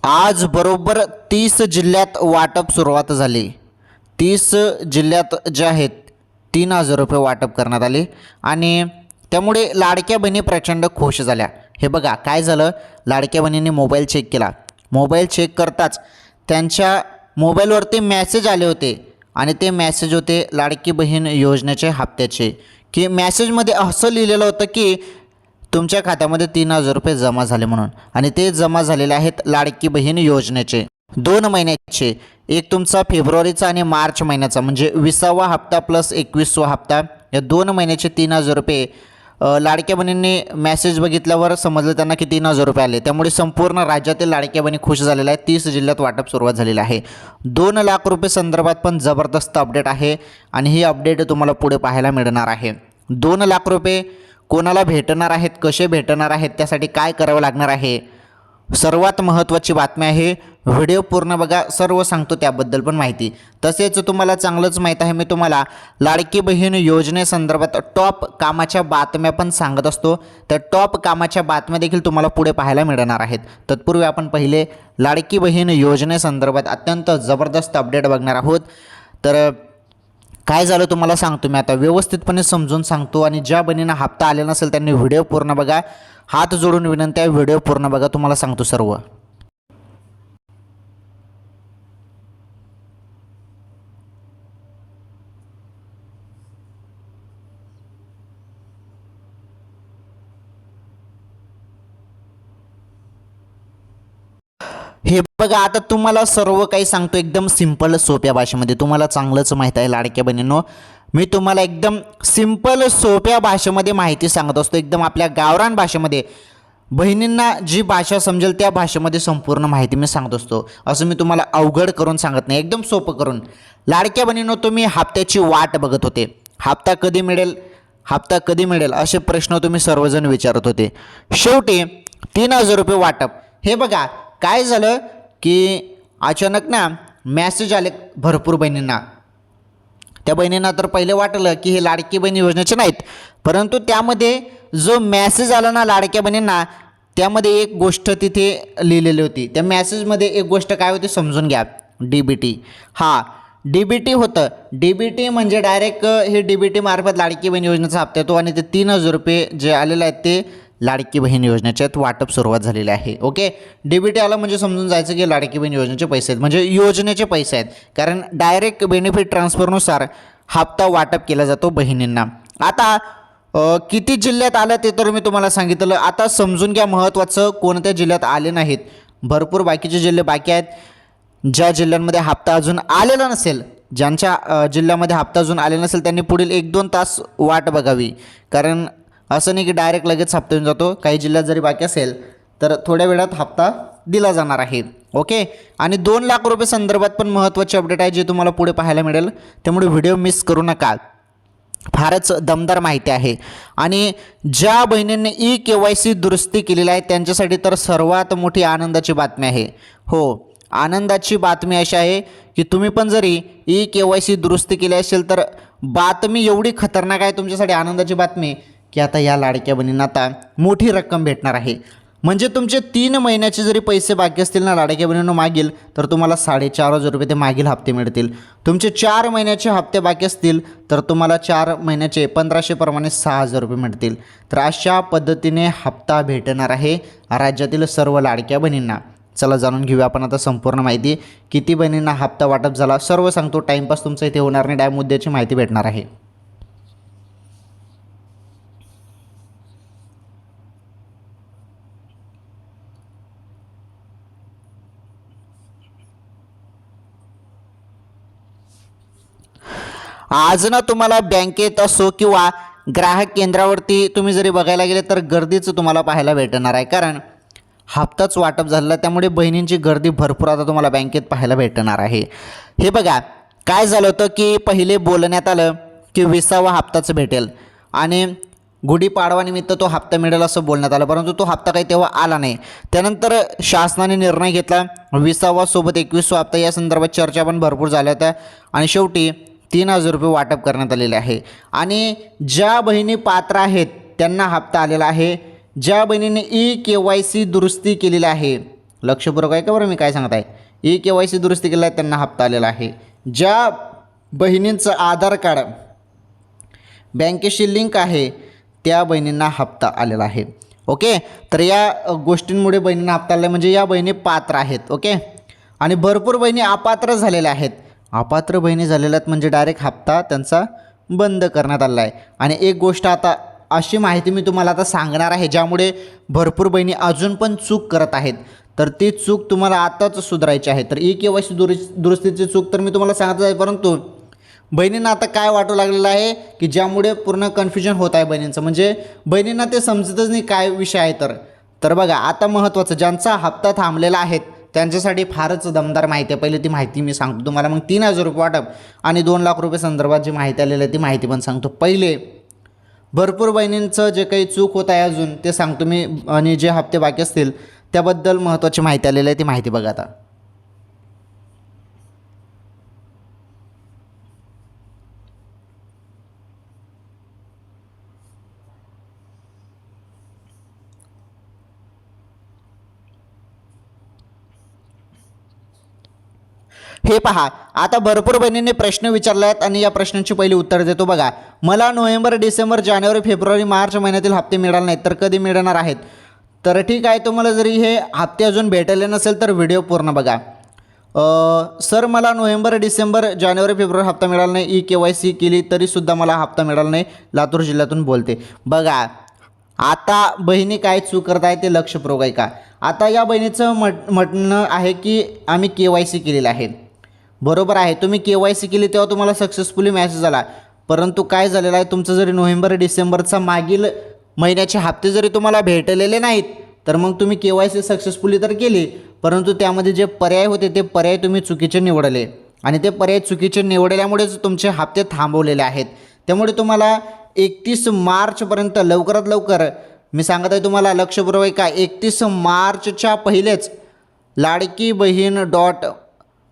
आज बरोबर 30 जिल्ह्यात वाटप सुरुवात झाली. 30 जिल्ह्यात जे आहेत 3,000 रुपये वाटप करण्यात आले आणि त्यामुळे लाडक्या बहिणी प्रचंड खुश झाल्या. हे बघा काय झालं, लाडक्या बहिणींनी मोबाईल चेक केला. मोबाईल चेक करताच त्यांच्या मोबाईलवरती मेसेज आले होते आणि ते मेसेज होते लाडकी बहीण योजनेचे हप्त्याचे, की मेसेजमध्ये असं लिहिलेलं होतं की तुमच्या खात्यामध्ये 3,000 रुपये जमा झाले म्हणून, आणि ते जमा झालेले आहेत लाडकी बहीण योजनेचे 2 महिन्याचे. एक तुमचा फेब्रुवारीचा आणि मार्च महिन्याचा म्हणजे 20वा हप्ता प्लस 21वा हप्ता, या 2 महिन्याचे 3,000 रुपये लाडक्या बहिणींनी मेसेज बघितल्यावर समजलं त्यांना की 3,000 रुपये आले. त्यामुळे संपूर्ण राज्यातील लाडक्या बहिणी खुश झालेल्या आहेत. 30 जिल्ह्यात वाटप सुरुवात झालेलं आहे. 2,00,000 रुपये संदर्भात पण जबरदस्त अपडेट आहे आणि ही अपडेट तुम्हाला पुढे पाहायला मिळणार आहे. 2,00,000 रुपये कोणाला भेटणार आहेत, कसे भेटणार आहेत, त्यासाठी काय करावं लागणार आहे, सर्वात महत्त्वाची बातमी आहे. व्हिडिओ पूर्ण बघा, सर्व सांगतो त्याबद्दल पण माहिती. तसेच तुम्हाला चांगलंच माहीत आहे, मी तुम्हाला लाडकी बहीण योजनेसंदर्भात टॉप कामाच्या बातम्या पण सांगत असतो. तर टॉप कामाच्या बातम्या देखील तुम्हाला पुढे पाहायला मिळणार आहेत. तत्पूर्वी आपण पहिले लाडकी बहीण योजनेसंदर्भात अत्यंत जबरदस्त अपडेट बघणार आहोत. तर काय झालं तुम्हाला सांगतो, मी आता व्यवस्थितपणे समजून सांगतो. आणि ज्या बहिणींना हप्ता आलेला नसेल त्यांनी व्हिडिओ पूर्ण बघा. हात जोडून विनंती आहे, व्हिडिओ पूर्ण बघा, तुम्हाला सांगतो सर्व. हे बघा, आता तुम्हाला सर्व काही सांगतो एकदम सिंपल सोप्या भाषेमध्ये. तुम्हाला चांगलंच माहीत आहे लाडक्या बहिणींनो, मी तुम्हाला एकदम सिंपल सोप्या भाषेमध्ये माहिती सांगत असतो. एकदम आपल्या गावरान भाषेमध्ये, बहिणींना जी भाषा समजेल त्या भाषेमध्ये संपूर्ण माहिती मी सांगत असतो. असं मी तुम्हाला अवघड करून सांगत नाही, एकदम सोपं करून. लाडक्या बहिणींनो, तुम्ही हप्त्याची वाट बघत होते. हप्ता कधी मिळेल, हप्ता कधी मिळेल असे प्रश्न तुम्ही सर्वजण विचारत होते. शेवटी 3,000 रुपये वाटप. हे बघा काय झालं की अचानक ना मॅसेज आले भरपूर बहिणींना. त्या बहिणींना तर पहिले वाटलं की हे लाडकी बहीण योजनेचे नाहीत, परंतु त्यामध्ये जो मॅसेज आला ना लाडक्या बहिणींना, त्यामध्ये एक गोष्ट तिथे लिहिलेली होती. त्या मॅसेजमध्ये एक गोष्ट काय होती समजून घ्या. DBT. हां, DBT होतं. DBT म्हणजे डायरेक्ट हे DBT मार्फत लाडकी बहीण योजनेचा हप्ता येतो आणि ते 3,000 रुपये जे आलेले आहेत ते लाडकी बहीण योजनेच्यात वाटप सुरुवात झालेले आहे. ओके, DBT आलं म्हणजे समजून जायचं की लाडकी बहीण योजनेचे पैसे आहेत, म्हणजे योजनेचे पैसे आहेत. कारण डायरेक्ट बेनिफिट ट्रान्सफरनुसार हप्ता वाटप केला जातो बहिणींना. आता किती जिल्ह्यात आलं ते तर मी तुम्हाला सांगितलं. आता समजून घ्या महत्त्वाचं, कोणत्या जिल्ह्यात आले नाहीत. भरपूर बाकीचे जिल्हे बाकी आहेत. ज्या जिल्ह्यांमध्ये हप्ता अजून आलेला नसेल, ज्यांच्या जिल्ह्यामध्ये हप्ता अजून आलेला नसेल त्यांनी पुढील 1-2 तास वाट बघावी. कारण असं नाही की डायरेक्ट लगेच हप्ता येऊन जातो. काही जिल्ह्यात जरी बाकी असेल तर थोड्या वेळात हप्ता दिला जाणार आहे. ओके, आणि 2,00,000 रुपये संदर्भात पण महत्त्वाचे अपडेट आहे जे तुम्हाला पुढे पाहायला मिळेल. त्यामुळे व्हिडिओ मिस करू नका, फारच दमदार माहिती आहे. आणि ज्या बहिणींनी eKYC दुरुस्ती केलेली आहे त्यांच्यासाठी तर सर्वात मोठी आनंदाची बातमी आहे. हो, आनंदाची बातमी अशी आहे की तुम्ही पण जरी eKYC दुरुस्ती केली असेल तर बातमी एवढी खतरनाक आहे तुमच्यासाठी, आनंदाची बातमी, की आता या लाडक्या बहिणींना आता मोठी रक्कम भेटणार आहे. म्हणजे तुमचे 3 महिन्याचे जरी पैसे बाकी असतील ना लाडक्या बहिणींनो मागील, तर तुम्हाला 4,500 रुपये ते मागील हप्ते मिळतील. तुमचे 4 महिन्याचे हप्ते बाकी असतील तर तुम्हाला 4 महिन्याचे 1,500 प्रमाणे 6,000 रुपये मिळतील. तर अशा पद्धतीने हप्ता भेटणार आहे राज्यातील सर्व लाडक्या बहिणींना. चला जाणून घेऊया आपण आता संपूर्ण माहिती. किती बहिणींना हप्ता वाटप झाला सर्व सांगतो. टाईमपास तुमचा इथे होणार नाही, डायरेक्ट मुद्द्याची माहिती भेटणार आहे. आज ना तुम्हाला बँकेत असो किंवा ग्राहक केंद्रावरती तुम्ही जरी बघायला गेले तर गर्दीचं तुम्हाला पाहायला भेटणार आहे. कारण हप्ताच वाटप झालेला, त्यामुळे बहिणींची गर्दी भरपूर आता तुम्हाला बँकेत पाहायला भेटणार आहे. हे बघा काय झालं होतं की पहिले बोलण्यात आलं की 20वा हप्ताच भेटेल आणि गुढीपाडवानिमित्त तो हप्ता मिळेल असं बोलण्यात आलं, परंतु तो हप्ता काही तेव्हा आला नाही. त्यानंतर शासनाने निर्णय घेतला 20वा सोबत 21वा हप्ता, या संदर्भात चर्चा पण भरपूर झाल्या होत्या आणि शेवटी 3,000 रुपये वाटप करण्यात आलेले आहे. आणि ज्या बहिणी पात्र आहेत त्यांना हप्ता आलेला आहे. ज्या बहिणीने eKYC दुरुस्ती केलेली आहे लक्षपूर्वक आहे का बरं मी काय सांगत आहे. ई KYC दुरुस्ती केलेला आहे त्यांना हप्ता आलेला आहे. ज्या बहिणींचं आधार कार्ड बँकेशी लिंक आहे त्या बहिणींना हप्ता आलेला आहे. ओके, तर या गोष्टींमुळे बहिणींना हप्ता आला म्हणजे या बहिणी पात्र आहेत. ओके, आणि भरपूर बहिणी अपात्र झालेल्या आहेत. अपात्र बहिणी झालेल्या आहेत म्हणजे डायरेक्ट हप्ता त्यांचा बंद करण्यात आला आहे. आणि एक गोष्ट आता अशी माहिती मी तुम्हाला आता सांगणार आहे ज्यामुळे भरपूर बहिणी अजून पण चूक करत आहेत. तर ती चूक तुम्हाला आताच सुधारायची आहे. तर ई KYC दुरुस्तीची चूक तर मी तुम्हाला सांगत आहे, परंतु बहिणींना आता काय वाटू लागलेलं आहे की ज्यामुळे पूर्ण कन्फ्युजन होत आहे बहिणींचं. म्हणजे बहिणींना ते समजतच नाही काय विषय आहे. तर बघा आता महत्त्वाचं ज्यांचा हप्ता थांबलेला आहे त्यांच्यासाठी फारच दमदार माहिती आहे. पहिले ती माहिती मी सांगतो तुम्हाला, मग 3,000 रुपये वाटप आणि 2 लाख रुपये संदर्भात जी माहिती आलेली आहे ती माहिती पण सांगतो. पहिले भरपूर बहिणींचं जे काही चूक होत आहे अजून ते सांगतो मी, आणि जे हप्ते बाकी असतील त्याबद्दल महत्त्वाची माहिती आलेली आहे ती माहिती बघा आता. हे पहा, आता भरपूर बहिणींनी प्रश्न विचारले आहेत आणि या प्रश्नांची पहिली उत्तर देतो बघा. मला नोव्हेंबर, डिसेंबर, जानेवारी, फेब्रुवारी, मार्च महिन्यातील हप्ते मिळाले नाहीत तर कधी मिळणार आहेत. तर ठीक आहे, तुम्हाला जरी हे हप्ते अजून भेटले नसेल तर व्हिडिओ पूर्ण बघा. सर मला नोव्हेंबर, डिसेंबर, जानेवारी, फेब्रुवारी हप्ता मिळाला नाही. ई KYC केली तरीसुद्धा मला हप्ता मिळाला नाही. लातूर जिल्ह्यातून बोलते. बघा आता बहिणी काय चूक करत आहे ते लक्षपूर्वक आहे का. आता या बहिणीचं म्हणणं आहे की आम्ही KYC केलेलं आहे. बरोबर आहे, तुम्ही KYC केली तेव्हा तुम्हाला सक्सेसफुली मॅसेज आला. परंतु काय झालेलं आहे, तुमचं जरी नोव्हेंबर, डिसेंबरचा मागील महिन्याचे हप्ते जरी तुम्हाला भेटलेले नाहीत तर मग तुम्ही KYC सक्सेसफुली तर केली, परंतु त्यामध्ये जे पर्याय होते ते पर्याय तुम्ही चुकीचे निवडले आणि ते पर्याय चुकीचे निवडल्यामुळेच तुमचे हप्ते थांबवलेले आहेत. त्यामुळे तुम्हाला 31 मार्चपर्यंत लवकरात लवकर मी सांगत आहे तुम्हाला लक्षपूर्वक का 31 मार्चच्या पहिलेच लाडकी बहीण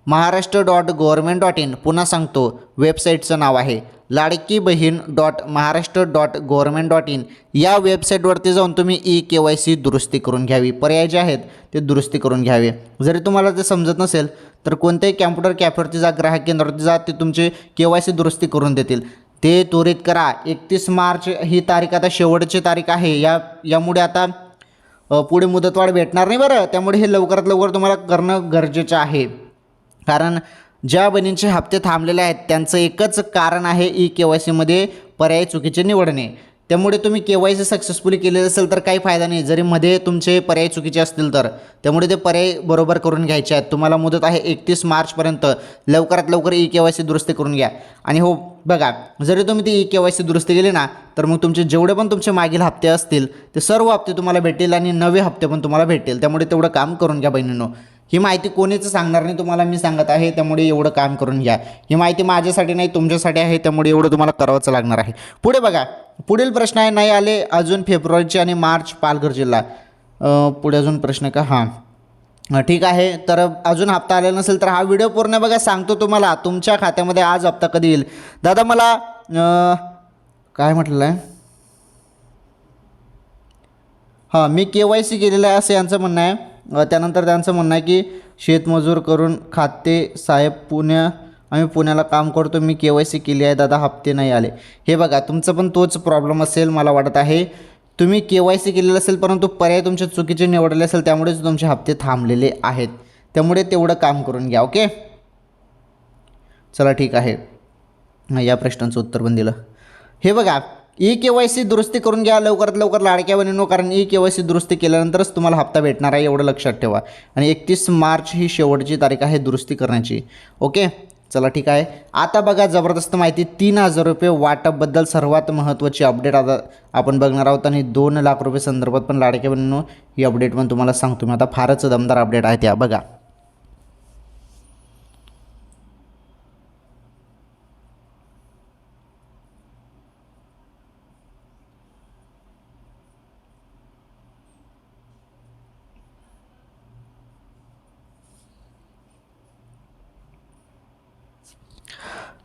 .महाराष्ट्र.gov.in पुन्हा सांगतो वेबसाईटचं नाव आहे लाडकी बहीण .महाराष्ट्र.gov.in या वेबसाईटवरती जाऊन तुम्ही ई KYC दुरुस्ती करून घ्यावी. पर्याय जे आहेत ते दुरुस्ती करून घ्यावे. जरी तुम्हाला ते समजत नसेल तर कोणत्याही कॅम्प्युटर कॅफेवरती जा, ग्राहक केंद्रावरती जा, ते तुमचे KYC दुरुस्ती करून देतील. ते त्वरित करा. 31 मार्च ही तारीख आता शेवटची तारीख आहे. यामुळे आता पुढे मुदतवाढ भेटणार नाही बरं. त्यामुळे हे लवकरात लवकर तुम्हाला करणं गरजेचं आहे. कारण ज्या बहिणींचे हप्ते थांबलेले आहेत त्यांचं एकच कारण आहे ई KYCमध्ये पर्याय चुकीचे निवडणे. त्यामुळे तुम्ही KYC सक्सेसफुली केलेलं असेल तर काही फायदा नाही जरी मध्ये तुमचे पर्याय चुकीचे असतील तर. त्यामुळे ते पर्याय बरोबर करून घ्यायचे आहेत. तुम्हाला मुदत आहे 31 मार्चपर्यंत. लवकरात लवकर ई KYC दुरुस्ती करून घ्या. आणि हो बघा, जरी तुम्ही ती ई KYC दुरुस्ती केली ना तर मग तुमचे जेवढे पण तुमचे मागील हप्ते असतील ते सर्व हप्ते तुम्हाला भेटतील आणि नवे हप्ते पण तुम्हाला भेटतील. त्यामुळे तेवढं काम करून घ्या बहिणींनो. ही माहिती कोणीच सांगणार नाही तुम्हाला, मी सांगत आहे. त्यामुळे एवढं काम करून घ्या. ही माहिती माझ्यासाठी नाही तुमच्यासाठी आहे. त्यामुळे एवढं तुम्हाला करावंच लागणार आहे. पुढे बघा, पुढील प्रश्न आहे नाही आले अजून फेब्रुवारीचे आणि मार्च पालघर जिल्हा. पुढे अजून प्रश्न का हां ठीक आहे. तर अजून हप्ता आलेला नसेल तर हा व्हिडिओ पूर्ण बघा. सांगतो तुम्हाला तुमच्या खात्यामध्ये आज हप्ता कधी येईल. दादा मला काय म्हटलेलं आहे हां मी KYC केलेलं आहे असं यांचं म्हणणं आहे. त्यानंतर त्यांचं म्हणणं आहे की शेतमजूर करून खाते साहेब आम्ही पुण्याला काम करतो. मी KYC केली आहे दादा हप्ते नाही आले. हे बघा तुमचं पण तोच प्रॉब्लेम असेल मला वाटत आहे. तुम्ही KYC केलेलं असेल परंतु पर्याय तुमचे चुकीचे निवडले असेल त्यामुळेच तुमचे हप्ते थांबलेले आहेत. त्यामुळे तेवढं काम करून घ्या. ओके चला ठीक आहे. या प्रश्नाचं उत्तर पण दिलं. हे बघा ई KYC दुरुस्ती करून घ्या लवकरात लवकर लाडक्या बहिणींनो. कारण ई KYC दुरुस्ती केल्यानंतरच तुम्हाला हप्ता भेटणार आहे एवढं लक्षात ठेवा. आणि 31 मार्च ही शेवटची तारीख आहे दुरुस्ती करण्याची. ओके चला ठीक आहे. आता बघा जबरदस्त माहिती 3,000 रुपये वाटपबद्दल सर्वात महत्त्वाची अपडेट आता आपण बघणार आहोत. आणि 2 लाख रुपये संदर्भात पण लाडक्या बहिणींनो ही अपडेट पण तुम्हाला सांगतो मी आता. फारच दमदार अपडेट आहे त्या बघा.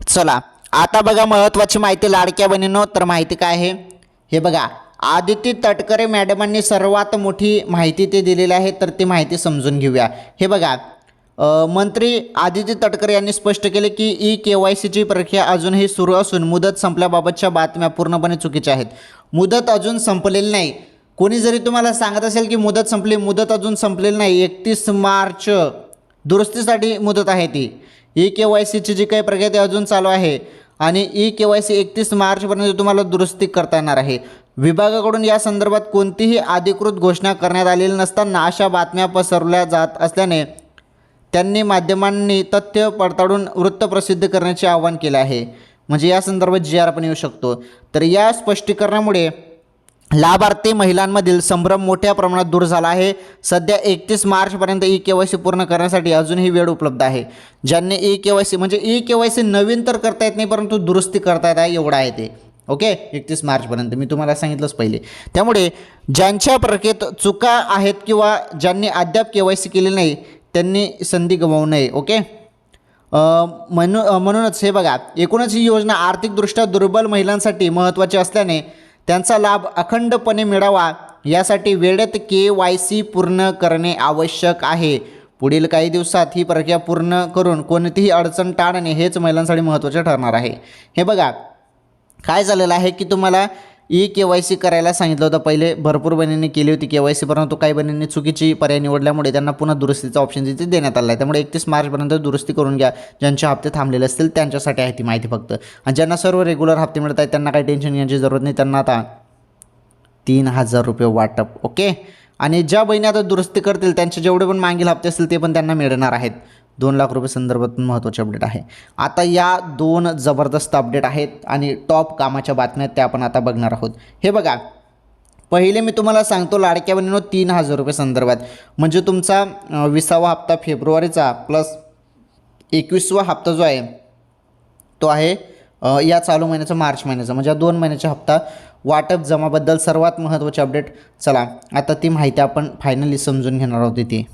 चला आता बघा महत्त्वाची माहिती लाडक्या बहिणींनो. तर माहिती काय आहे हे बघा. आदिती तटकरे मॅडमांनी सर्वात मोठी माहिती ते दिलेली आहे, तर ती माहिती समजून घेऊया. हे बघा, मंत्री आदिती तटकरे यांनी स्पष्ट केले की KYCची प्रक्रिया अजूनही सुरू असून मुदत संपल्याबाबतच्या बातम्या पूर्णपणे चुकीच्या आहेत. मुदत अजून संपलेली नाही. कोणी जरी तुम्हाला सांगत असेल की मुदत संपली, मुदत अजून संपलेली नाही. 31 मार्च दुरुस्तीसाठी मुदत आहे. ती KYCची जी काही प्रक्रिया ती अजून चालू आहे आणि KYC 31 मार्चपर्यंत तुम्हाला दुरुस्ती करता येणार आहे. विभागाकडून या संदर्भात कोणतीही अधिकृत घोषणा करण्यात आलेली नसताना अशा बातम्या पसरवल्या जात असल्याने त्यांनी माध्यमांनी तथ्य पडताळून वृत्त प्रसिद्ध करण्याचे आवाहन केले आहे. म्हणजे या संदर्भात GR पण येऊ शकतो. तर या स्पष्टीकरणामुळे लाभार्थी महिलांमधील संभ्रम मोठ्या प्रमाणात दूर झाला आहे. सध्या 31 मार्चपर्यंत KYC पूर्ण करण्यासाठी अजूनही वेळ उपलब्ध आहे. ज्यांनी KYC म्हणजे KYC नवीन तर करता येत नाही, परंतु दुरुस्ती करता येत आहे एवढं आहे ते. ओके, 31 मार्चपर्यंत मी तुम्हाला सांगितलंच पहिले. त्यामुळे ज्यांच्या प्रक्रियेत चुका आहेत किंवा ज्यांनी अद्याप KYC केलेली नाही त्यांनी संधी गमावू नये. ओके, म्हणूनच हे बघा, एकूणच ही योजना आर्थिकदृष्ट्या दुर्बल महिलांसाठी महत्त्वाची असल्याने त्यांचा लाभ अखंडपणे मिळावा यासाठी वेळेत KYC पूर्ण करणे आवश्यक आहे. पुढील काही दिवसात ही प्रक्रिया पूर्ण करून कोणतीही अडचण टाळणे हेच महिलांसाठी महत्त्वाचे ठरणार आहे. हे बघा, काय झालेलं आहे की तुम्हाला KYC करायला सांगितलं होतं पहिले. भरपूर बहिणींनी केली होती KYC, परंतु काही बहिणींनी चुकीची पर्याय निवडल्यामुळे त्यांना पुन्हा दुरुस्तीचा ऑप्शन तिथे देण्यात आला आहे. त्यामुळे 31 मार्चपर्यंत दुरुस्ती करून घ्या. ज्यांचे हप्ते थांबलेले असतील त्यांच्यासाठी आहे ती माहिती फक्त. आणि ज्यांना सर्व रेग्युलर हप्ते मिळत आहेत त्यांना काही टेन्शन घ्यायची जरूरत नाही. त्यांना आता 3000 रुपये वाटप. ओके, आणि ज्या बहिणी आता दुरुस्ती करतील त्यांचे जेवढे पण मागील हप्ते असतील ते पण त्यांना मिळणार आहेत. 2 लाख रुपये संदर्भात महत्त्वाचे अपडेट आहे. आता या 2 जबरदस्त अपडेट आहेत आणि टॉप कामाच्या बातम्या त्या आपण आता बघणार आहोत. हे बघा, पहिले मी तुम्हाला सांगतो लाडक्या बहिणींनो 3000 रुपये संदर्भात, म्हणजे तुमचा 20वा हप्ता फेब्रुवारीचा प्लस 21वा हप्ता जो आहे तो आहे या चालू महिन्याचा मार्च महिन्याचा, म्हणजे 2 महिन्याचा हप्ता वाटप जमाबद्दल सर्वात महत्त्वाचे अपडेट. चला आता ती माहिती आपण फायनली समजून घेणार आहोत. ती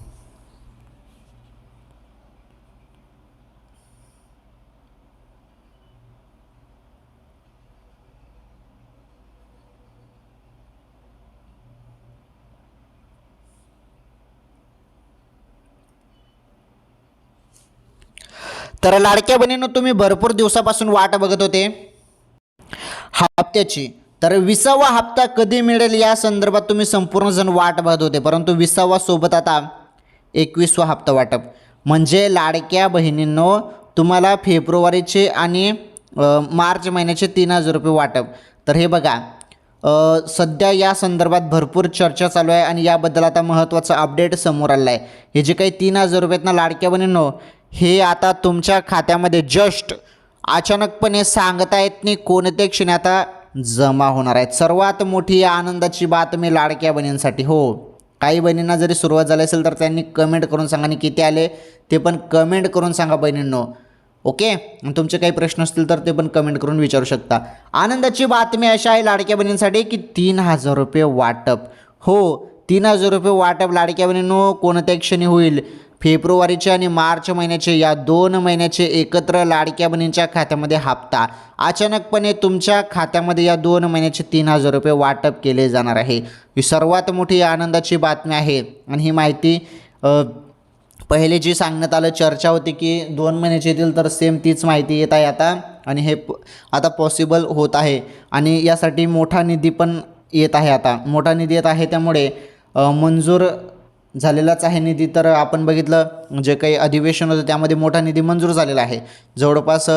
तर लाडक्या बहिणींनो, तुम्ही भरपूर दिवसापासून वाट बघत होते हप्त्याची. तर 20वा हप्ता कधी मिळेल या संदर्भात तुम्ही संपूर्ण जण वाट बघत होते, परंतु 20वा सोबत आता 21वा हप्ता वाटप. म्हणजे लाडक्या बहिणींनो, तुम्हाला फेब्रुवारीचे आणि मार्च महिन्याचे 3000 रुपये वाटप. तर हे बघा, सध्या या संदर्भात भरपूर चर्चा चालू आहे आणि याबद्दल आता महत्त्वाचा अपडेट समोर आला आहे. हे जे काही 3000 रुपये आहेत ना लाडक्या बहिणींनो, हे आता तुमच्या खात्यामध्ये जस्ट अचानकपणे सांगता येत नाही कोणत्या क्षणी आता जमा होणार आहेत. सर्वात मोठी आनंदाची बातमी लाडक्या बहिणींसाठी. हो, काही बहिणींना जरी सुरुवात झाली असेल तर त्यांनी कमेंट करून सांगा आणि किती आले ते पण कमेंट करून सांगा बहिणींनो. ओके, आणि तुमचे काही प्रश्न असतील तर ते पण कमेंट करून विचारू शकता. आनंदाची बातमी अशा आहे लाडक्या बहिणींसाठी की 3000 रुपये वाटप. हो, 3000 रुपये वाटप लाडक्या बहिणींनो कोणत्या क्षणी होईल. फेब्रुवारीचे आणि मार्च महिन्याचे या 2 महिन्याचे एकत्र लाडक्या बहिणींच्या खात्यामध्ये हप्ता अचानकपणे तुमच्या खात्यामध्ये या 2 महिन्याचे 3000 रुपये वाटप केले जाणार आहे. ही सर्वात मोठी आनंदाची बातमी आहे. आणि ही माहिती पहिले जी सांगण्यात आलं चर्चा होती की 2 महिन्याचे येतील, तर सेम तीच माहिती येत आहे आता. आणि हे आता पॉसिबल होत आहे आणि यासाठी मोठा निधी पण येत आहे. आता मोठा निधी येत आहे, त्यामुळे मंजूर झालेलाच आहे निधी. तर आपण बघितलं जे काही अधिवेशन होतं त्यामध्ये मोठा निधी मंजूर झालेला आहे. जवळपास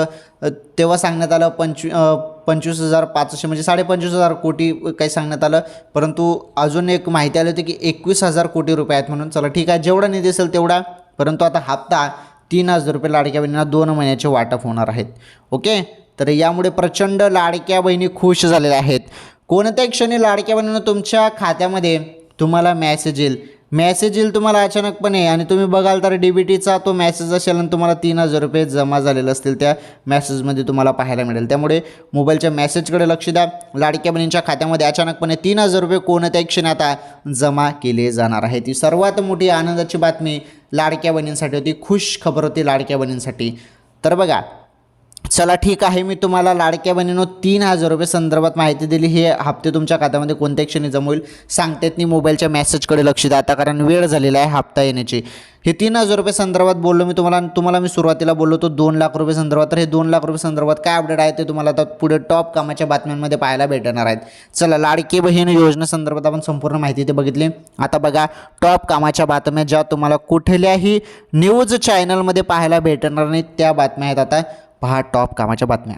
तेव्हा सांगण्यात आलं 25,500 म्हणजे 25,500 कोटी काही सांगण्यात आलं, परंतु अजून एक माहिती आली होती की 21,000 कोटी रुपये आहेत म्हणून. चला ठीक आहे, जेवढा निधी असेल तेवढा, परंतु आता हप्ता 3000 रुपये लाडक्या बहिणींना 2 महिन्याचे वाटप होणार आहेत. ओके, तर यामुळे प्रचंड लाडक्या बहिणी खुश झालेल्या आहेत. कोणत्या क्षणी लाडक्या बहिणींना तुमच्या खात्यामध्ये तुम्हाला मेसेज येईल तुम्हाला अचानकपणे, आणि तुम्ही बघाल तर DBTचा तो मेसेज असेल आणि तुम्हाला 3000 रुपये जमा झालेले असतील त्या मेसेजमध्ये तुम्हाला पाहायला मिळेल. त्यामुळे मोबाईलच्या मेसेजकडे लक्ष द्या. लाडक्या बहिणींच्या खात्यामध्ये अचानकपणे 3000 रुपये कोणत्याही क्षणी आता जमा केले जाणार आहे. ती सर्वात मोठी आनंदाची बातमी लाडक्या बहिणींसाठी होती. खुश खबर होती लाडक्या बहिणींसाठी. तर बघा, चला ठीक आहे, मी तुम्हाला लाडक्या बहिणीनो 3,000 रुपये संदर्भात माहिती दिली. हे हप्ते तुमच्या खात्यामध्ये कोणत्या क्षणी जमा होईल सांगता येत नाही. मोबाईलच्या मेसेजकडे लक्ष द्या आता, कारण वेळ झालेला आहे हप्ता येण्याची. हे 3,000 रुपये संदर्भात बोललो मी तुम्हाला मी सुरुवातीला बोललो तो 2 लाख रुपये संदर्भात. तर हे 2 लाख रुपये संदर्भात काय अपडेट आहे ते तुम्हाला आता पुढे टॉप कामाच्या बातम्यांमध्ये पाहायला भेटणार आहेत. चला, लाडकी बहीण योजना संदर्भात आपण संपूर्ण माहिती ते बघितली. आता बघा टॉप कामाच्या बातम्या, ज्या तुम्हाला कुठल्याही न्यूज चॅनलमध्ये पाहायला भेटणार नाहीत, त्या बातम्या आहेत. आता पहा टॉप कामाच्या बातम्या.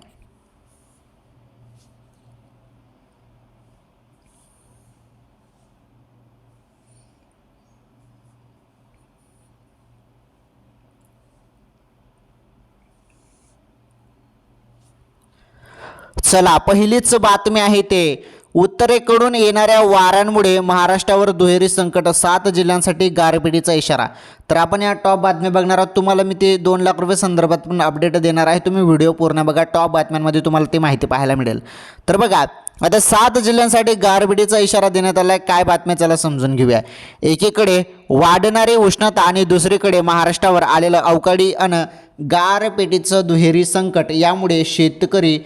चला, पहिलीच बातमी आहे ते उत्तरेकडून येणाऱ्या वाऱ्यांमुळे महाराष्ट्रावर दुहेरी संकट, 7 जिल्ह्यांसाठी गारपिटीचा इशारा. तर आपण या टॉप बातम्या बघणार आहोत. तुम्हाला मी ते 2 लाख रुपये संदर्भात पण अपडेट देणार आहे. तुम्ही व्हिडिओ पूर्ण बघा, टॉप बातम्यांमध्ये तुम्हाला ती माहिती पाहायला मिळेल. तर बघा आता 7 जिल्ह्यांसाठी गारपिटीचा इशारा देण्यात आला आहे. काय बातम्या चला समजून घेऊया. एकीकडे वाढणारी उष्णता आणि दुसरीकडे महाराष्ट्रावर आलेलं अवकाळी आणि गारपिटीचं दुहेरी संकट, यामुळे शेतकरी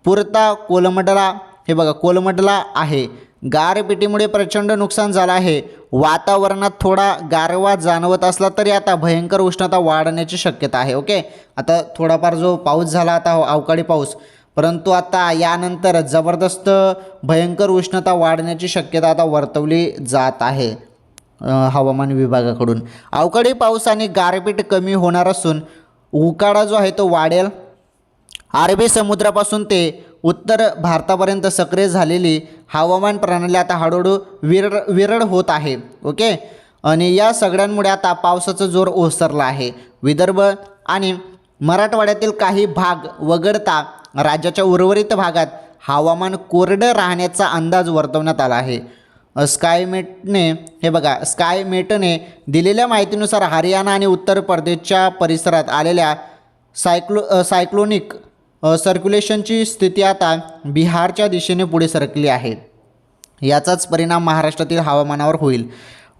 पुरता कोलमडला. हे बघा कोलमडला आहे. गारपिटीमुळे प्रचंड नुकसान झालं आहे. वातावरणात थोडा गारवा जाणवत असला तरी आता भयंकर उष्णता वाढण्याची शक्यता आहे. ओके, आता थोडाफार जो पाऊस झाला आता अवकाळी पाऊस, परंतु आता यानंतर जबरदस्त भयंकर उष्णता वाढण्याची शक्यता आता वर्तवली जात आहे हवामान विभागाकडून. अवकाळी पाऊस आणि गारपीट कमी होणार असून उकाडा जो आहे तो वाढेल. अरबी समुद्रापासून ते उत्तर भारतापर्यंत सक्रिय झालेली हवामान प्रणाली आता हळूहळू विरळ होत आहे. ओके, आणि या सगळ्यांमुळे आता पावसाचा जोर ओसरला आहे. विदर्भ आणि मराठवाड्यातील काही भाग वगळता राज्याच्या उर्वरित भागात हवामान कोरडं राहण्याचा अंदाज वर्तवण्यात आला आहे. स्कायमेटने दिलेल्या माहितीनुसार हरियाणा आणि उत्तर प्रदेशच्या परिसरात आलेल्या सायक्लोनिक सर्क्युलेशनची स्थिती आता बिहारच्या दिशेने पुढे सरकली आहे. याचाच परिणाम महाराष्ट्रातील हवामानावर होईल.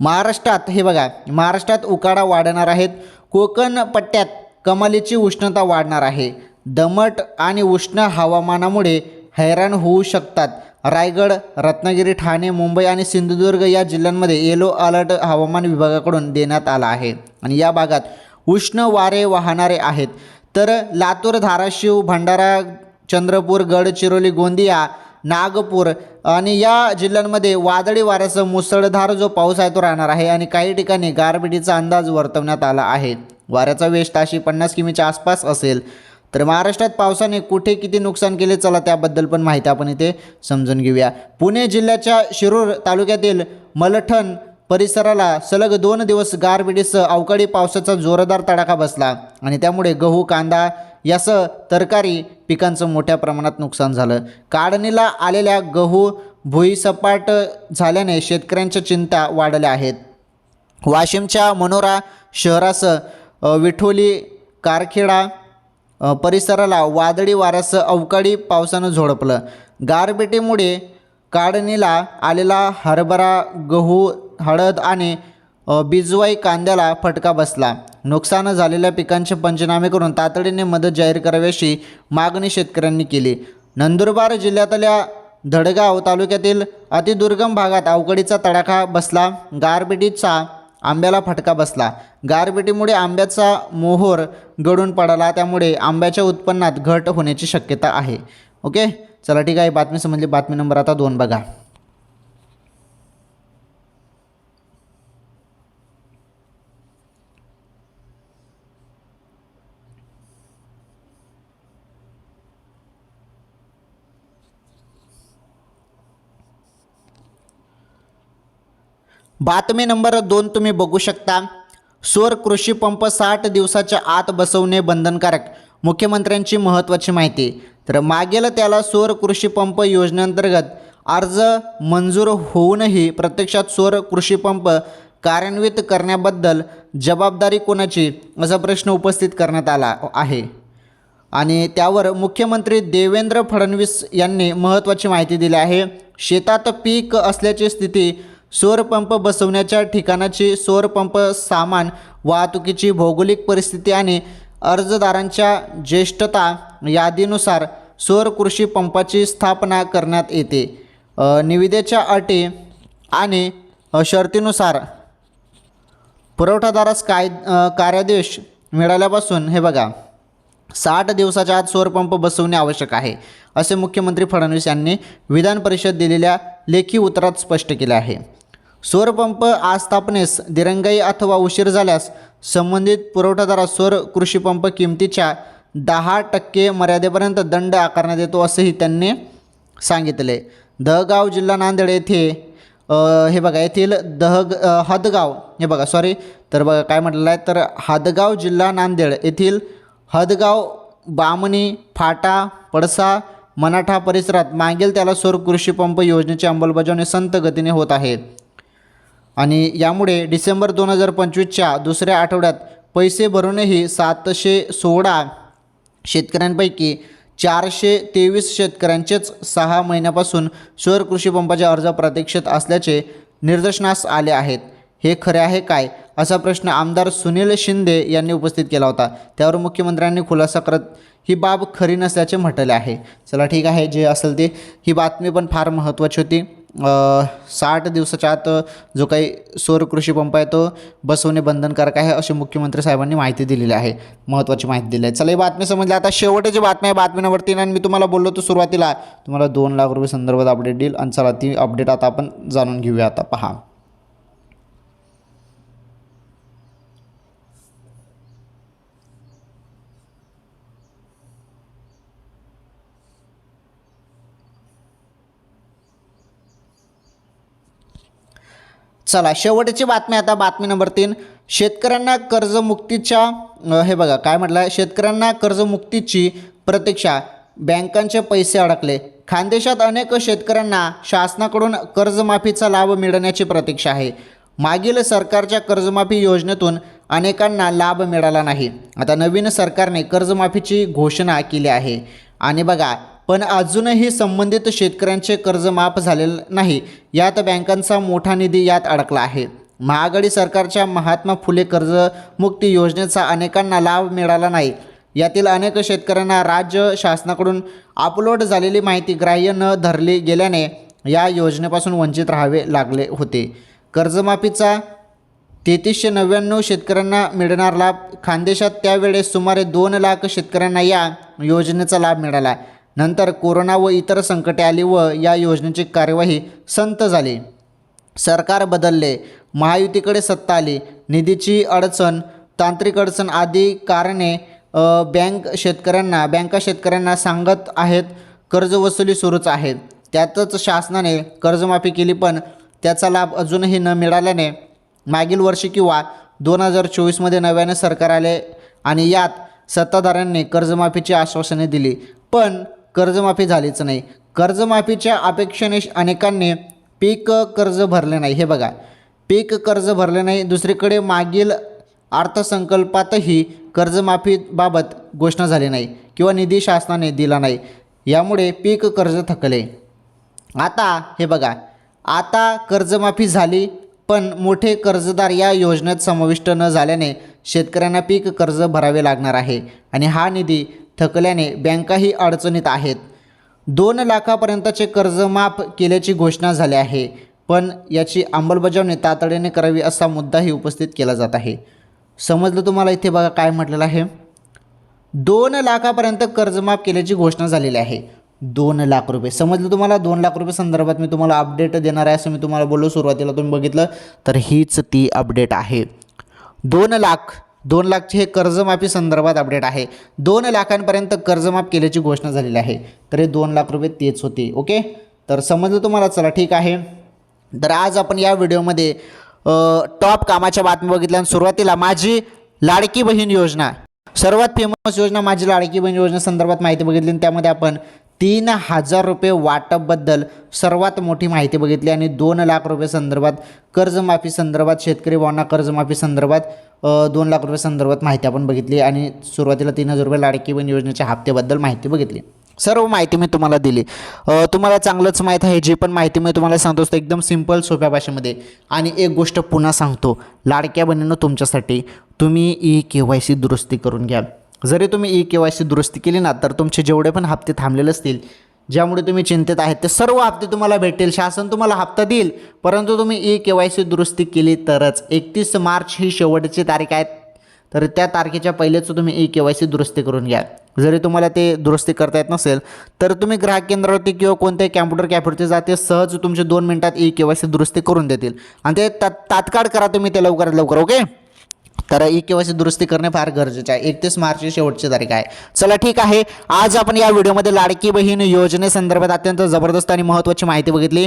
महाराष्ट्रात उकाडा वाढणार आहेत. कोकण पट्ट्यात कमालीची उष्णता वाढणार आहे. दमट आणि उष्ण हवामानामुळे हैराण होऊ शकतात. रायगड, रत्नागिरी, ठाणे, मुंबई आणि सिंधुदुर्ग या जिल्ह्यांमध्ये येलो अलर्ट हवामान विभागाकडून देण्यात आला आहे आणि या भागात उष्ण वारे वाहणारे आहेत. तर लातूर, धाराशिव, भंडारा, चंद्रपूर, गडचिरोली, गोंदिया, नागपूर आणि या जिल्ह्यांमध्ये वादळी वाऱ्यासह मुसळधार जो पाऊस आहे तो राहणार आहे आणि काही ठिकाणी गारपिटीचा अंदाज वर्तवण्यात आला आहे. वाऱ्याचा वेग ताशी 50 किमीच्या आसपास असेल. तर महाराष्ट्रात पावसाने कुठे किती नुकसान केले चला त्याबद्दल पण माहिती आपण इथे समजून घेऊया. पुणे जिल्ह्याच्या शिरूर तालुक्यातील मलठण परिसराला सलग 2 दिवस गारपिटीसह अवकाळी पावसाचा जोरदार तडाखा बसला आणि त्यामुळे गहू, कांदा यासह तरकारी पिकांचं मोठ्या प्रमाणात नुकसान झालं. काढणीला आलेल्या गहू भुईसपाट झाल्याने शेतकऱ्यांच्या चिंता वाढल्या आहेत. वाशिमच्या मनोरा शहरासह विठोली, कारखेडा परिसराला वादळी वाऱ्यासह अवकाळी पावसानं झोडपलं. गारपिटीमुळे काढणीला आलेला हरभरा, गहू, हळद आणि बिजवाई कांद्याला फटका बसला. नुकसान झालेल्या पिकांचे पंचनामे करून तातडीने मदत जाहीर करावी अशी मागणी शेतकऱ्यांनी केली. नंदुरबार जिल्ह्यातल्या धडगाव तालुक्यातील अतिदुर्गम भागात अवकाळीचा तडाखा बसला. गारपिटीचा आंब्याला फटका बसला. गारपिटीमुळे आंब्याचा मोहोर गळून पडला, त्यामुळे आंब्याच्या उत्पन्नात घट होण्याची शक्यता आहे. ओके, चला ठीक आहे, बातमी समजली. बातमी नंबर आता 2 बघा. बातमी नंबर 2 तुम्ही बघू शकता. सौर कृषी पंप 60 दिवसाच्या आत बसवणे बंधनकारक, मुख्यमंत्र्यांची महत्त्वाची माहिती. तर मागेल त्याला सौर कृषी पंप योजनेअंतर्गत अर्ज मंजूर होऊनही प्रत्यक्षात सौर कृषी पंप कार्यान्वित करण्याबद्दल जबाबदारी कोणाची, असा प्रश्न उपस्थित करण्यात आला आहे आणि त्यावर मुख्यमंत्री देवेंद्र फडणवीस यांनी महत्त्वाची माहिती दिली आहे. शेतात पीक असल्याची स्थिती, सौर पंप बसवण्याच्या ठिकाणाची, सौर पंप सामान वाहतुकीची भौगोलिक परिस्थिती आणि अर्जदारांच्या ज्येष्ठता यादीनुसार सौर कृषी पंपाची स्थापना करण्यात येते. निविदेच्या अटी आणि शर्तीनुसार पुरवठादारास कार्यादेश मिळाल्यापासून हे बघा 60 दिवसाच्या आत सौर पंप बसवणे आवश्यक आहे, असे मुख्यमंत्री फडणवीस यांनी विधान परिषद दिलेल्या लेखी उत्तरात स्पष्ट केले आहे. सौर पंप आस्थापनेस दिरंगाई अथवा उशीर झाल्यास संबंधित पुरवठादारास सौर कृषी पंप किमतीच्या 10% मर्यादेपर्यंत दंड आकारण्यात येतो, असेही त्यांनी सांगितले. दहगाव जिल्हा नांदेड येथे हे बघा येथील हदगाव हे बघा तर बघा काय म्हटलेलं आहे, तर हदगाव जिल्हा नांदेड येथील हदगाव, बामणी, फाटा, पडसा, मनाठा परिसरात मागेल त्याला सौर कृषी पंप योजनेची अंमलबजावणी संत गतीने होत आहे आणि यामुळे डिसेंबर 2025च्या दुसऱ्या आठवड्यात पैसे भरूनही 716 शेतकऱ्यांपैकी 423 शेतकऱ्यांचेच 6 महिन्यापासून सौर कृषी पंपाचे अर्ज प्रतीक्षेत असल्याचे निदर्शनास आले आहेत. हे खरे आहे काय, असा प्रश्न आमदार सुनील शिंदे यांनी उपस्थित केला होता. त्यावर मुख्यमंत्र्यांनी खुलासा करत ही बाब खरी नसल्याचे म्हटले आहे. चला ठीक आहे, जे असेल ते ही बातमी पण फार महत्त्वाची होती. 60 दिवसाच्या आत जो काही सौर कृषी पंप आहे तो बसवणे बंधनकारक आहे, अशी मुख्यमंत्री साहेबांनी माहिती दिलेली आहे. महत्त्वाची माहिती दिली आहे. चला ही बातमी समजली. आता शेवटची बातमी आहे बातमी नंबर 3 आणि मी तुम्हाला बोललो होतो सुरुवातीला तुम्हाला 2 लाख रुपये संदर्भात अपडेट देईल आणि चला ती अपडेट आता आपण जाणून घेऊया. आता पहा, चला शेवटची बातमी आता बातमी नंबर 3. शेतकऱ्यांना कर्जमुक्तीच्या हे बघा काय म्हटलं आहे, शेतकऱ्यांना कर्जमुक्तीची प्रतीक्षा, बँकांचे पैसे अडकले. खानदेशात अनेक शेतकऱ्यांना शासनाकडून कर्जमाफीचा लाभ मिळण्याची प्रतीक्षा आहे. मागील सरकारच्या कर्जमाफी योजनेतून अनेकांना लाभ मिळाला नाही. आता नवीन सरकारने कर्जमाफीची घोषणा केली आहे आणि बघा पण अजूनही संबंधित शेतकऱ्यांचे कर्ज माफ झालेले नाही. यात बँकांचा मोठा निधी यात अडकला आहे. महाआघाडी सरकारच्या महात्मा फुले कर्जमुक्ती योजनेचा अनेकांना लाभ मिळाला नाही. यातील अनेक शेतकऱ्यांना राज्य शासनाकडून अपलोड झालेली माहिती ग्राह्य न धरली गेल्याने या योजनेपासून वंचित राहावे लागले होते. कर्जमाफीचा 3399 शेतकऱ्यांना मिळणार लाभ. खानदेशात त्यावेळेस सुमारे 2 लाख शेतकऱ्यांना या योजनेचा लाभ मिळाला. नंतर कोरोना व इतर संकटे आली व या योजनेची कार्यवाही संथ झाली. सरकार बदलले, महायुतीकडे सत्ता आली, निधीची अडचण, तांत्रिक अडचण आदी कारणे बँका शेतकऱ्यांना सांगत आहेत कर्जवसुली सुरूच आहे. त्यातच शासनाने कर्जमाफी केली पण त्याचा लाभ अजूनही न मिळाल्याने मागील वर्षी किंवा 2024मध्ये नव्याने सरकार आले आणि यात सत्ताधाऱ्यांनी कर्जमाफीची आश्वासने दिली पण कर्जमाफी झालीच नाही. कर्जमाफीच्या अपेक्षेने अनेकांनी पीक कर्ज भरले नाही. हे बघा पीक कर्ज भरले नाही. दुसरीकडे मागील अर्थसंकल्पातही कर्जमाफीबाबत घोषणा झाली नाही किंवा निधी शासनाने दिला नाही. यामुळे पीक कर्ज थकले. आता हे बघा आता कर्जमाफी झाली पण मोठे कर्जदार या योजनेत समाविष्ट न झाल्याने शेतकऱ्यांना पीक कर्ज भरावे लागणार आहे आणि हा निधी थकल्याने बँकाही अडचणीत आहेत. 2 लाखापर्यंतचे कर्ज माफ केल्याची घोषणा झाली आहे पण याची अंमलबजावणी तातडीने करावी असा मुद्दाही उपस्थित केला जात आहे. समजलं तुम्हाला? इथे बघा काय म्हटलेलं आहे, 2 लाखापर्यंत कर्जमाफ केल्याची घोषणा झालेली आहे. 2 लाख रुपये समजलं तुम्हाला? 2 लाख रुपये संदर्भात मी तुम्हाला अपडेट देणार आहे असं मी तुम्हाला बोललो सुरुवातीला. तुम्ही बघितलं तर हीच ती अपडेट आहे. 2 लाखचे हे कर्जमाफी संदर्भात अपडेट आहे. 2 लाखांपर्यंत कर्जमाफ केल्याची घोषणा झालेली आहे. तर हे 2 लाख रुपये तेच होते. ओके, तर समजलं तुम्हाला? चला ठीक आहे. तर आज आपण या व्हिडिओमध्ये टॉप कामाच्या बातमी बघितल्या. सुरुवातीला माझी लाडकी बहीण योजना, सर्वात फेमस योजना माझी लाडकी बहीण योजना संदर्भात माहिती बघितली आणि त्यामध्ये आपण 3000 रुपये वाटपबद्दल सर्वात मोठी माहिती बघितली आणि 2 लाख रुपये संदर्भात कर्जमाफी संदर्भात शेतकरी भावांना कर्जमाफी संदर्भात 2 लाख रुपये संदर्भात माहिती आपण बघितली आणि सुरुवातीला 3000 रुपये लाडकी बहीण योजनेच्या हप्त्याबद्दल माहिती बघितली. सर्व माहिती मी तुम्हाला दिली. तुम्हाला चांगलंच माहीत आहे. जी पण माहिती मी तुम्हाला सांगतो असतो एकदम सिंपल सोप्या भाषेमध्ये. आणि एक गोष्ट पुन्हा सांगतो, लाडक्या बहिणींनो तुमच्यासाठी तुम्ही KYC दुरुस्ती करून घ्या. जरी तुम्ही KYC दुरुस्ती केली ना तर तुमचे जेवढे पण हप्ते थांबलेले असतील, ज्यामुळे तुम्ही चिंतित आहेत, ते सर्व हप्ते तुम्हाला भेटतील. शासन तुम्हाला हप्ता देईल, परंतु तुम्ही KYC दुरुस्ती केली तरच. 31 मार्च ही शेवटची तारीख आहे, तर त्या तारखेच्या पहिलेच तुम्ही KYC दुरुस्ती करून घ्या. जरी तुम्हाला ते दुरुस्ती करता येत नसेल तर तुम्ही ग्राहक केंद्रावरती किंवा कोणत्याही कॅम्प्युटर कॅफेवरती जाते, सहज तुमचे 2 मिनिटात KYC दुरुस्ती करून देतील आणि ते तात्काळ करा तुम्ही ते लवकरात लवकर. ओके, तर KYC दुरुस्ती करणे फार गरजेचे आहे. 31 मार्च ही शेवटची तारीख आहे. चला ठीक आहे, आज आपण या व्हिडिओमध्ये लाडकी बहीण योजनेसंदर्भात अत्यंत जबरदस्त आणि महत्त्वाची माहिती बघितली.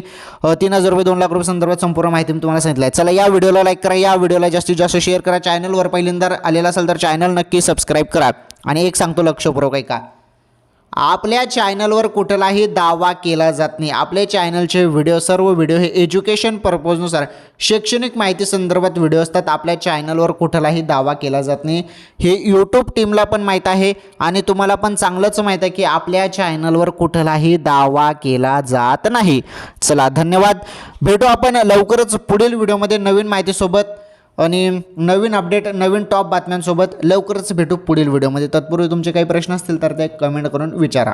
3,000 रुपये 2 लाख रुपये संदर्भात संपूर्ण माहिती मी तुम्हाला सांगितली आहे. चला या व्हिडिओला लाईक करा, या व्हिडिओला जास्तीत जास्त शेअर करा. चॅनलवर पहिल्यांदा आलेला असेल तर चॅनल नक्की सबस्क्राईब करा. आणि एक सांगतो लक्षपूर्वक ऐका, आपल्या चॅनलवर कुठलाही दावा केला जात नाही. आपल्या चॅनलचे सर्व व्हिडिओ हे एज्युकेशन पर्पजनुसार शैक्षणिक माहिती संदर्भात व्हिडिओ असतात. आपल्या चॅनलवर कुठलाही दावा केला जात नाही. हे यूट्यूब टीमला पण माहीत आहे आणि तुम्हाला पण चांगलंच माहीत आहे की आपल्या चॅनलवर कुठलाही दावा केला जात नाही. चला धन्यवाद, भेटू आपण लवकरच पुढील व्हिडिओमध्ये नवीन माहितीसोबत आणि नवीन अपडेट, नवीन टॉप बातम्यांसोबत. लवकरच भेटू पुढील व्हिडिओमध्ये. तत्पूर्वी तुमचे काही प्रश्न असतील तर ते कमेंट करून विचारा.